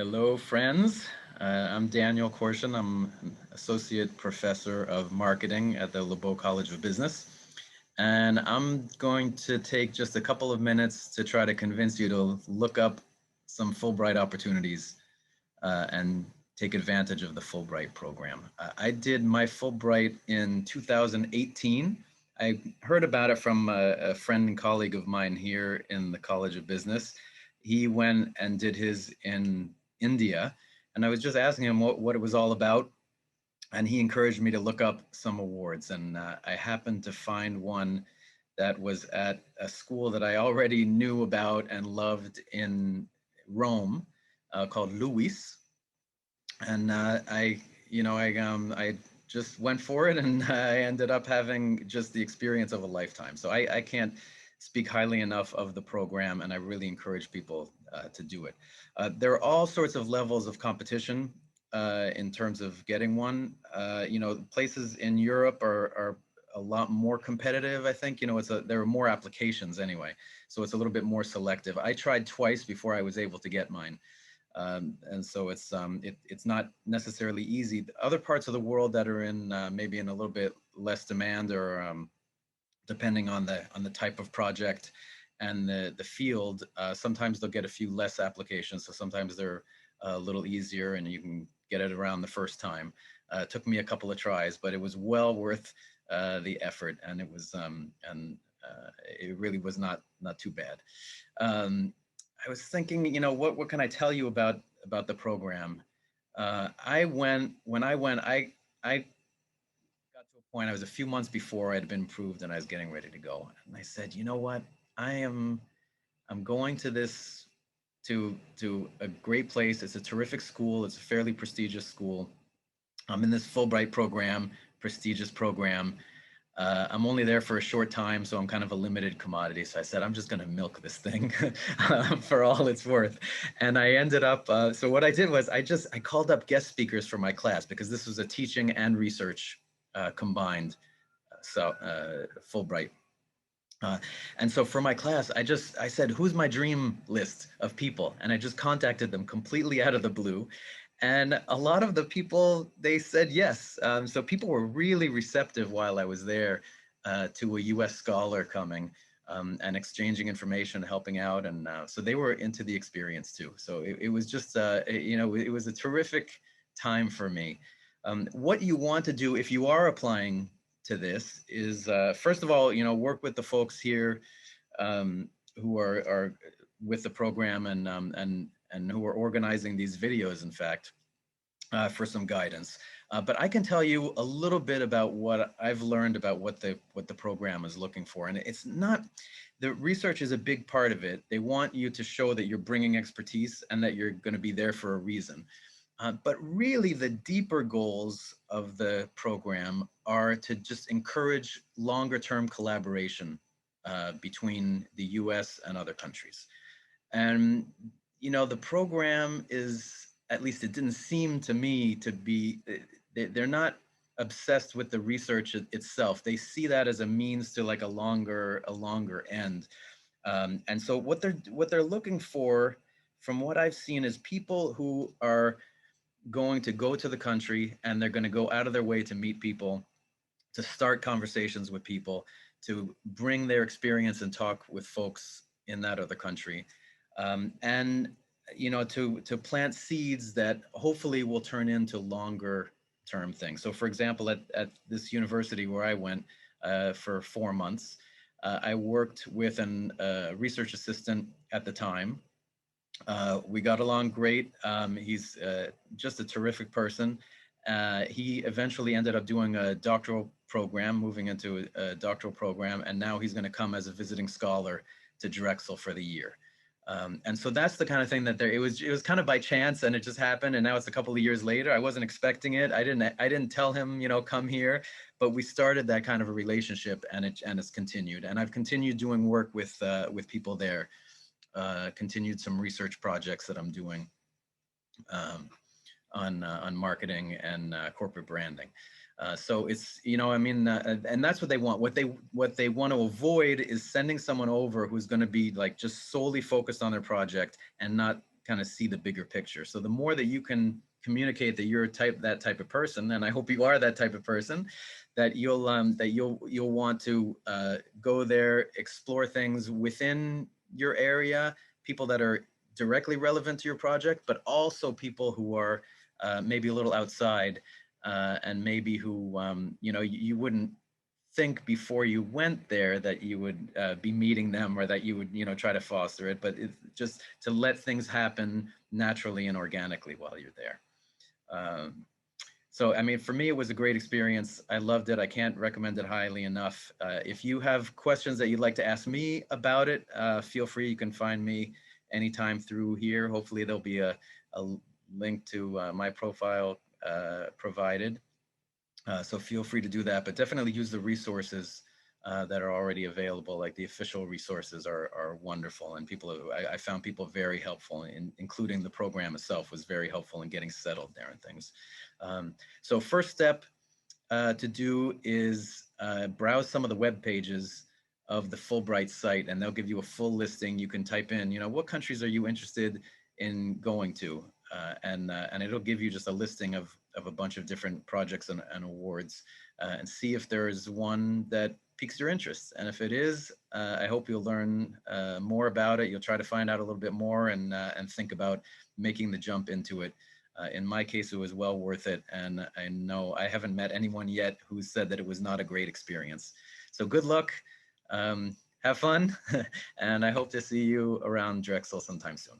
Hello, friends. I'm Daniel Korschun. I'm an associate professor of marketing at the Lebeau College of Business. And I'm going to take just a couple of minutes to try to convince you to look up some Fulbright opportunities and take advantage of the Fulbright program. I did my Fulbright in 2018. I heard about it from a friend and colleague of mine here in the College of Business. He went and did his in India, and I was just asking him what it was all about, and he encouraged me to look up some awards, and I happened to find one that was at a school that I already knew about and loved in Rome, called Luis. And I just went for it, and I ended up having just the experience of a lifetime. So I can't speak highly enough of the program, and I really encourage people to do it. There are all sorts of levels of competition in terms of getting one. Places in Europe are a lot more competitive. I think there are more applications anyway, so it's a little bit more selective. I tried twice before I was able to get mine. And so it's not necessarily easy. Other parts of the world that are in maybe in a little bit less demand, or depending on the type of project and the field, sometimes they'll get a few less applications. So sometimes they're a little easier, and you can get it around the first time. It took me a couple of tries, but it was well worth the effort, and it really was not too bad. Um, I was thinking, what can I tell you about the program? I went when I got to a point. I was a few months before I had been approved, and I was getting ready to go. And I said, you know what? I'm going to this to a great place. It's a terrific school. It's a fairly prestigious school. I'm in this Fulbright program, prestigious program. I'm only there for a short time, so I'm kind of a limited commodity. So I said, I'm just going to milk this thing for all it's worth. And I ended up, so what I did was I called up guest speakers for my class, because this was a teaching and research combined, Fulbright. Uh, and so for my class, I said, who's my dream list of people? And I just contacted them completely out of the blue. And a lot of the people, they said yes. So people were really receptive while I was there to a US scholar coming and exchanging information, helping out. And so they were into the experience too. So it was just, it was a terrific time for me. What you want to do if you are applying to this is, first of all, work with the folks here who are with the program, and who are organizing these videos, in fact, for some guidance. But I can tell you a little bit about what I've learned about what the program is looking for. And it's not, the research is a big part of it. They want you to show that you're bringing expertise and that you're going to be there for a reason. But really, the deeper goals of the program are to just encourage longer term collaboration between the US and other countries. And, the program is, at least it didn't seem to me to be, they're not obsessed with the research itself. They see that as a means to like a longer end. And so what they're looking for, from what I've seen, is people who are going to go to the country, and they're going to go out of their way to meet people, to start conversations with people, to bring their experience and talk with folks in that other country, and to plant seeds that hopefully will turn into longer term things. So, for example, at this university where I went for 4 months, I worked with an research assistant at the time. We got along great. He's just a terrific person. He eventually ended up doing a doctoral program, moving into a doctoral program, and now he's going to come as a visiting scholar to Drexel for the year. And so that's the kind of thing that it was kind of by chance, and it just happened. And now it's a couple of years later. I wasn't expecting it. I didn't tell him, come here, but we started that kind of a relationship, and it's continued. And I've continued doing work with people there. Continued some research projects that I'm doing on marketing and corporate branding. So it's, and that's what they want. What they want to avoid is sending someone over who's going to be like just solely focused on their project and not kind of see the bigger picture. So the more that you can communicate that you're that type of person, and I hope you are that type of person, that you'll want to go there, explore things within your area, people that are directly relevant to your project, but also people who are maybe a little outside, and maybe who you wouldn't think before you went there that you would be meeting them, or that you would try to foster it, but it's just to let things happen naturally and organically while you're there. So, I mean, for me, it was a great experience. I loved it. I can't recommend it highly enough. If you have questions that you'd like to ask me about it, feel free. You can find me anytime through here. Hopefully there'll be a link to my profile provided. So feel free to do that, but definitely use the resources that are already available. Like the official resources are wonderful, and I found people very helpful, including the program itself was very helpful in getting settled there and things. So first step to do is browse some of the web pages of the Fulbright site, and they'll give you a full listing. You can type in, what countries are you interested in going to? And it'll give you just a listing of a bunch of different projects and awards, and see if there is one that piques your interest. And if it is, I hope you'll learn more about it. You'll try to find out a little bit more, and think about making the jump into it. In my case, it was well worth it. And I know I haven't met anyone yet who said that it was not a great experience. So good luck, have fun, and I hope to see you around Drexel sometime soon.